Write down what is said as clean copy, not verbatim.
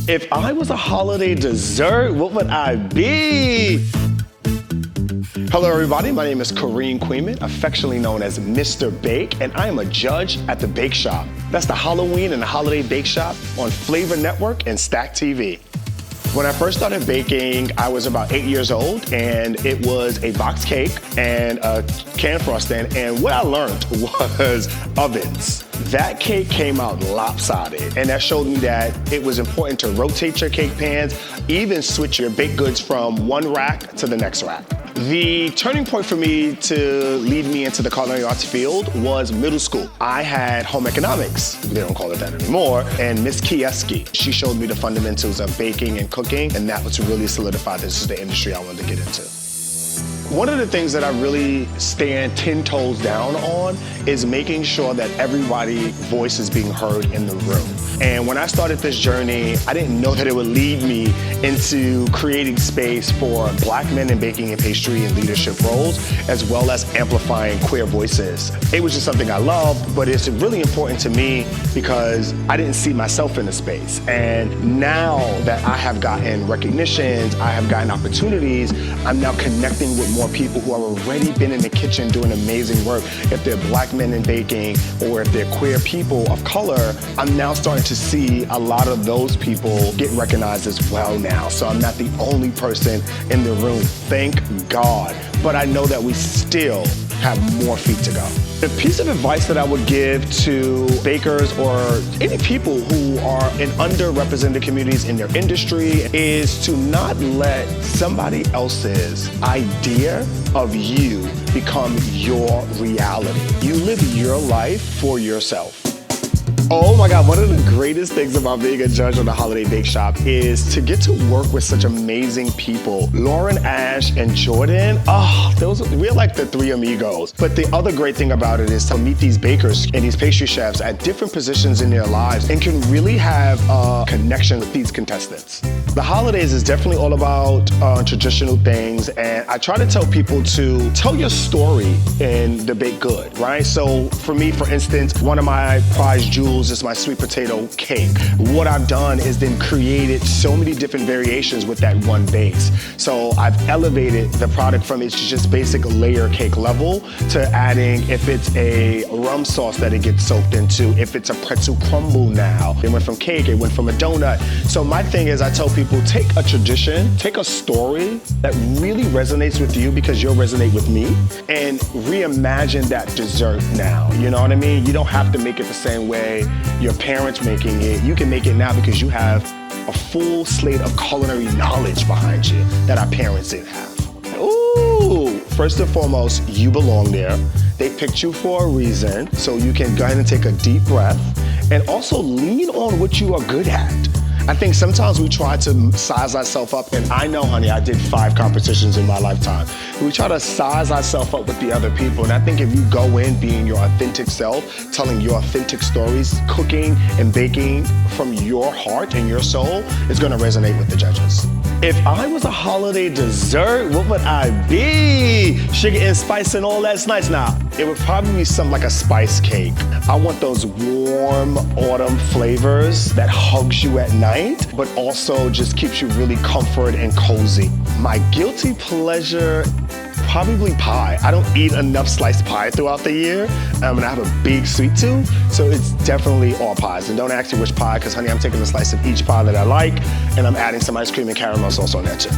If I was a holiday dessert, what would I be? Hello everybody, my name is Kareem Queeman, affectionately known as Mr. Bake, and I am a judge at the Bakeshop. That's the Halloween and the Holiday Bakeshop on Flavour Network and STACKTV. When I first started baking, I was about 8 years old, and it was a box cake and a can frosting, and what I learned was ovens. That cake came out lopsided, and that showed me that it was important to rotate your cake pans, even switch your baked goods from one rack to the next rack. The turning point for me to lead me into the culinary arts field was middle school. I had home economics, they don't call it that anymore, and Miss Kieski. She showed me the fundamentals of baking and cooking, and that was to really solidify this is the industry I wanted to get into. One of the things that I really stand 10 toes down on is making sure that everybody's voice is being heard in the room. And when I started this journey, I didn't know that it would lead me into creating space for Black men in baking and pastry and leadership roles, as well as amplifying queer voices. It was just something I loved, but it's really important to me because I didn't see myself in the space. And now that I have gotten recognitions, I have gotten opportunities, I'm now connecting with more people who have already been in the kitchen doing amazing work. If they're Black men in baking or if they're queer people of color, I'm now starting to see a lot of those people get recognized as well now. So I'm not the only person in the room, thank God. But I know that we still have more feet to go. The piece of advice that I would give to bakers or any people who are in underrepresented communities in their industry is to not let somebody else's idea of you become your reality. You live your life for yourself. Oh my God, one of the greatest things about being a judge on the Holiday Bakeshop is to get to work with such amazing people. Lauren, Ash, and Jordan, we're like the three amigos. But the other great thing about it is to meet these bakers and these pastry chefs at different positions in their lives and can really have a connection with these contestants. The holidays is definitely all about traditional things, and I try to tell people to tell your story in the baked good, right? So for me, for instance, one of my prize jewels is my sweet potato cake. What I've done is then created so many different variations with that one base. So I've elevated the product from its just basic layer cake level to adding, if it's a rum sauce that it gets soaked into, if it's a pretzel crumble now. It went from cake, it went from a donut. So my thing is I tell people, take a tradition, take a story that really resonates with you because you'll resonate with me, and reimagine that dessert now. You know what I mean? You don't have to make it the same way your parents making it. You can make it now because you have a full slate of culinary knowledge behind you that our parents didn't have. Ooh, first and foremost, you belong there. They picked you for a reason, so you can go ahead and take a deep breath and also lean on what you are good at. I think sometimes we try to size ourselves up, and I know, honey, I did 5 competitions in my lifetime. We try to size ourselves up with the other people, and I think if you go in being your authentic self, telling your authentic stories, cooking and baking from your heart and your soul, it's gonna resonate with the judges. If I was a holiday dessert, what would I be? Sugar and spice and all that's nice. Now, it would probably be something like a spice cake. I want those warm autumn flavors that hugs you at night, but also just keeps you really comfort and cozy. My guilty pleasure, probably pie. I don't eat enough sliced pie throughout the year, and I have a big sweet tooth, so it's definitely all pies. And don't ask me which pie, because honey, I'm taking a slice of each pie that I like, and I'm adding some ice cream and caramel sauce on that too.